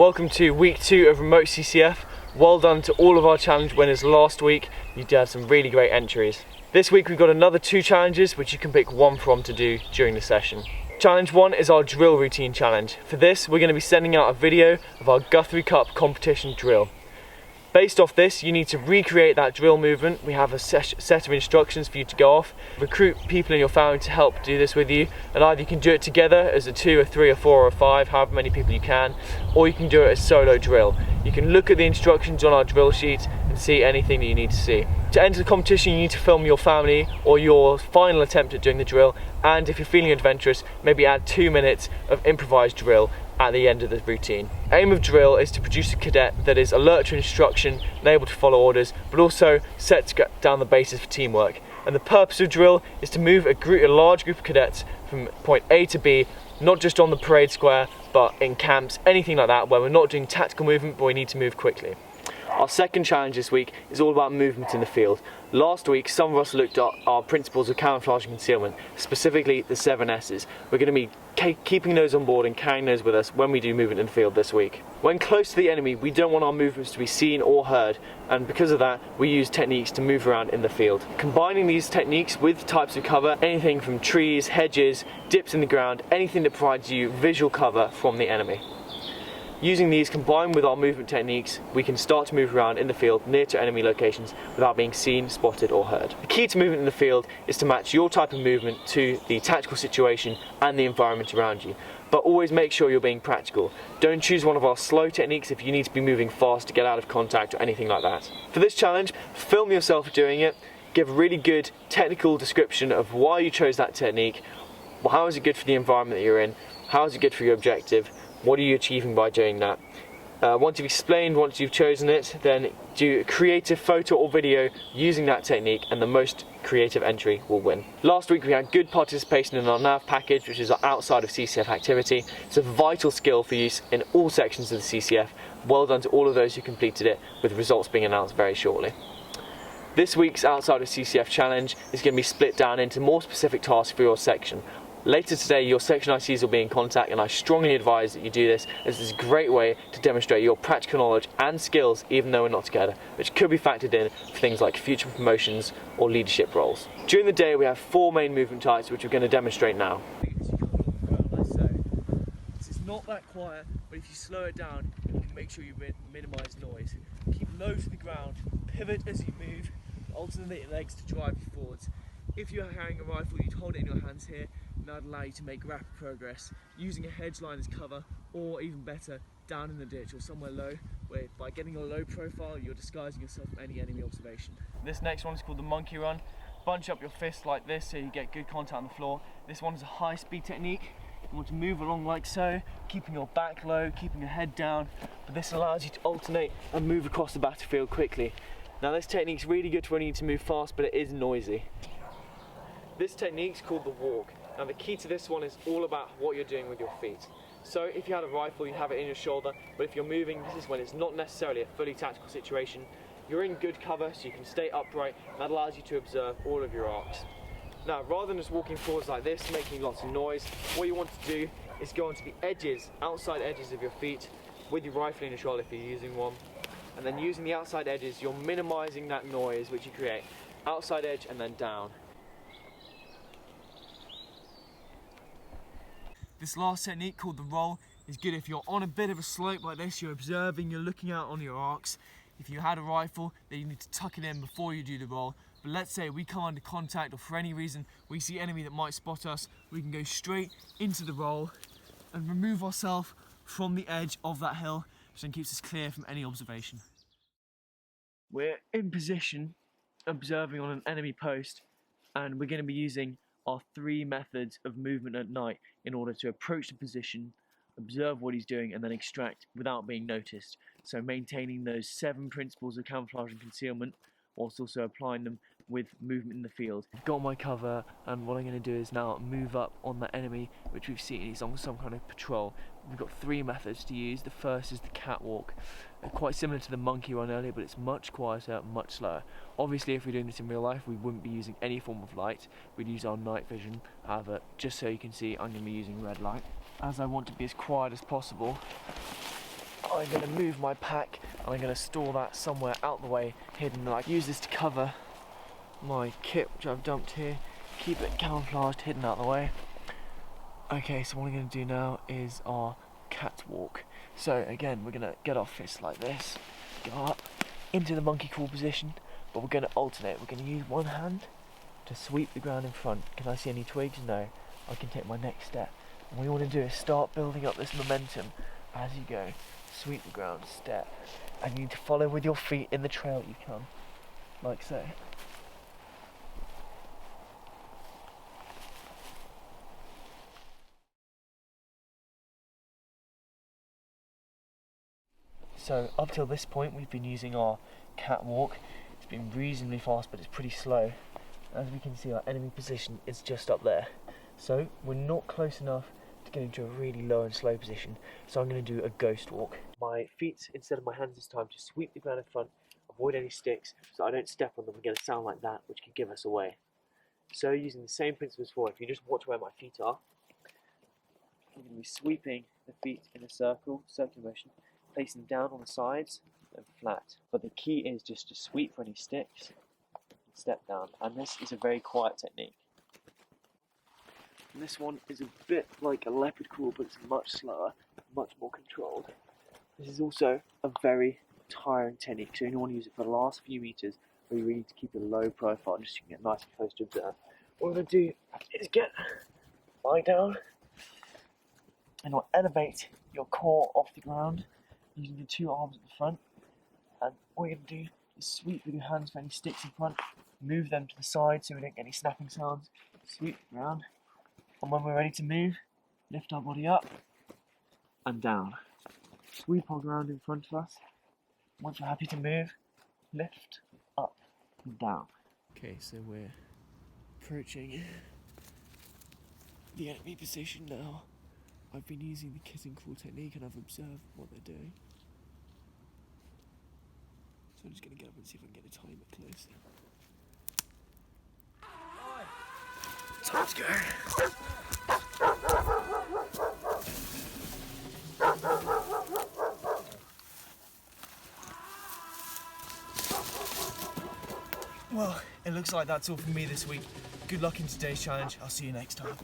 Welcome to week 2 of Remote CCF. Well done to all of our challenge winners last week. You did have some really great entries. This week we've got another 2 challenges which you can pick one from to do during the session. Challenge 1 is our drill routine challenge. For this we're going to be sending out a video of our Guthrie Cup competition drill. Based off this, you need to recreate that drill movement. We have a set of instructions for you to go off. Recruit people in your family to help do this with you, and either you can do it together as a 2, a 3, a 4 or a 5, however many people you can, or you can do it as solo drill. You can look at the instructions on our drill sheet and see anything that you need to see. To enter the competition you need to film your family or your final attempt at doing the drill, and if you're feeling adventurous, maybe add 2 minutes of improvised drill at the end of the routine. Aim of drill is to produce a cadet that is alert to instruction and able to follow orders, but also sets down the basis for teamwork. And the purpose of drill is to move a large group of cadets from point A to B, not just on the parade square, but in camps, anything like that, where we're not doing tactical movement, but we need to move quickly. Our second challenge this week is all about movement in the field. Last week, some of us looked at our principles of camouflage and concealment, specifically the 7 S's. We're going to be keeping those on board and carrying those with us when we do movement in the field this week. When close to the enemy, we don't want our movements to be seen or heard, and because of that, we use techniques to move around in the field. Combining these techniques with types of cover, anything from trees, hedges, dips in the ground, anything that provides you visual cover from the enemy. Using these combined with our movement techniques, we can start to move around in the field near to enemy locations without being seen, spotted or heard. The key to movement in the field is to match your type of movement to the tactical situation and the environment around you. But always make sure you're being practical. Don't choose one of our slow techniques if you need to be moving fast to get out of contact or anything like that. For this challenge, film yourself doing it, give a really good technical description of why you chose that technique, how is it good for the environment that you're in, how is it good for your objective, what are you achieving by doing that? Once you've explained, once you've chosen it, then do a creative photo or video using that technique, and the most creative entry will win. Last week we had good participation in our NAV package, which is our outside of CCF activity. It's a vital skill for use in all sections of the CCF. Well done to all of those who completed it, with results being announced very shortly. This week's outside of CCF challenge is going to be split down into more specific tasks for your section. Later today your section ICs will be in contact, and I strongly advise that you do this, as it's a great way to demonstrate your practical knowledge and skills even though we're not together, which could be factored in for things like future promotions or leadership roles. During the day we have 4 main movement types which we're going to demonstrate now. It's not that quiet, but if you slow it down you can make sure you minimise noise. Keep low to the ground, pivot as you move, alternate your legs to drive you forwards. If you're carrying a rifle, you'd hold it in your hands here, and that would allow you to make rapid progress using a hedge line as cover, or even better, down in the ditch or somewhere low, where by getting a low profile you're disguising yourself from any enemy observation. This next one is called the monkey run. Bunch up your fists like this so you get good contact on the floor. This one is a high speed technique. You want to move along like so, keeping your back low, keeping your head down, but this allows you to alternate and move across the battlefield quickly. Now this technique is really good when you need to move fast, but it is noisy. This technique is called the walk. Now the key to this one is all about what you're doing with your feet. So if you had a rifle, you have it in your shoulder, but if you're moving, this is when it's not necessarily a fully tactical situation. You're in good cover so you can stay upright, and that allows you to observe all of your arcs. Now rather than just walking forwards like this, making lots of noise, what you want to do is go onto the edges, outside edges of your feet, with your rifle in your shoulder if you're using one, and then using the outside edges you're minimising that noise which you create. Outside edge and then down. This last technique, called the roll, is good if you're on a bit of a slope like this, you're observing, you're looking out on your arcs. If you had a rifle, then you need to tuck it in before you do the roll. But let's say we come under contact, or for any reason we see an enemy that might spot us, we can go straight into the roll and remove ourselves from the edge of that hill, which then keeps us clear from any observation. We're in position, observing on an enemy post, and we're going to be using our 3 methods of movement at night in order to approach the position, observe what he's doing, and then extract without being noticed. So maintaining those 7 principles of camouflage and concealment, whilst also applying them with movement in the field. I've got my cover, and what I'm going to do is now move up on the enemy, which we've seen he's on some kind of patrol. We've got 3 methods to use. The first is the catwalk. Quite similar to the monkey run earlier, but it's much quieter, much slower. Obviously if we're doing this in real life we wouldn't be using any form of light, we'd use our night vision. However, just so you can see, I'm going to be using red light. As I want to be as quiet as possible, I'm going to move my pack and I'm going to store that somewhere out the way, hidden. Like, use this to cover my kit, which I've dumped here. Keep it camouflaged, hidden out the way. Okay, so what I'm going to do now is our catwalk. So again, we're going to get our fists like this, go up into the monkey crawl position, but we're going to alternate. We're going to use one hand to sweep the ground in front. Can I see any twigs? No. I can take my next step. And what you want to do is start building up this momentum as you go. Sweep the ground, step. And you need to follow with your feet in the trail you come, like so. So up till this point we've been using our catwalk. It's been reasonably fast, but it's pretty slow. As we can see, our enemy position is just up there. So we're not close enough to get into a really low and slow position. So I'm going to do a ghost walk. My feet, instead of my hands this time, to sweep the ground in front, avoid any sticks, so I don't step on them and get a sound like that, which could give us away. So using the same principles before, if you just watch where my feet are, I'm going to be sweeping the feet in a circular motion, placing them down on the sides and flat. But the key is just to sweep for any sticks and step down. And this is a very quiet technique. And this one is a bit like a leopard crawl, but it's much slower, much more controlled. This is also a very tiring technique, so you want to use it for the last few meters where you really need to keep a low profile just so you can get nice and close to observe. What we're going to do is lie down and you'll elevate your core off the ground using your two arms at the front. And all you're going to do is sweep with your hands for any sticks in front, move them to the side so we don't get any snapping sounds, sweep around, and when we're ready to move, lift our body up and down. Sweep our ground in front of us. Once we're happy to move, lift up and down. Okay, so we're approaching the enemy position now. I've been using the kiss and crawl technique and I've observed what they're doing. So I'm just going to get up and see if I can get a tiny bit closer. So let's go. Well, it looks like that's all from me this week. Good luck in today's challenge. I'll see you next time.